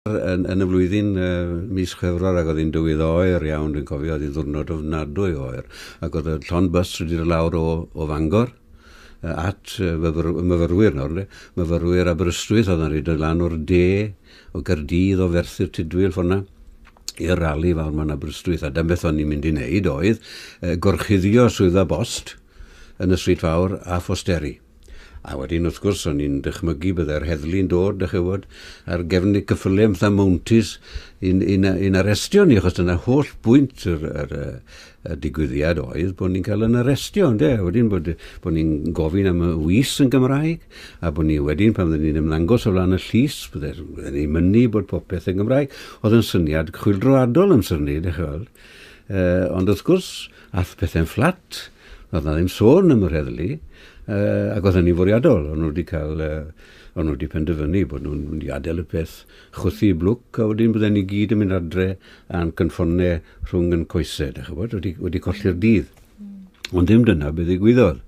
Yn y flwyddyn mis Chwefror ac oedd hi'n dywydd oer iawn, dwi'n cofio, oedd hi'n ddwrnod ofnadwy oer. Ac oedd y llond bus wedi dod lawr o Fangor at myfyrwyr nawr, myfyrwyr Aberystwyth oedd yn rhaid yn lan o'r de o Gaerdydd o Ferthyr Tydwyl ffwrna i'r rali fawr ma'n Aberystwyth. A dyna beth o'n i'n mynd i wneud oedd gorchuddio swyddfa bost yn y stryd fawr a phosteri. A wedyn, wrth gwrs, o'n i'n dychmygu byddai'r heddlu'n dod, dychywod, ar gefn y cyffylau fatha mounties i'n arestio ni, achos dyna holl bwynt y digwyddiad oedd bod ni'n cael yn arestio, ynde? Wedyn bod ni'n gofyn am y wys yn Gymraeg, a bod ni wedyn, pan fydden ni'n ymddangos o flaen y llys, bydden ni'n mynnu bod popeth yn Gymraeg, oedd yn syniad chwyldroadol amser ni, dychywod. Ond wrth gwrs, ath pethau'n fflat, oedd na ddim sôn am yr heddlu, ac oedd hynny fwriadol. O'n nhw wedi penderfynu bod nhw'n mynd i adael y peth chwthu i blwc, a wedyn bydden ni gyd yn mynd adre a'n cynffonau rhwng yn coesau, wedi colli'r dydd. Ond dim dyna beth ddigwyddodd.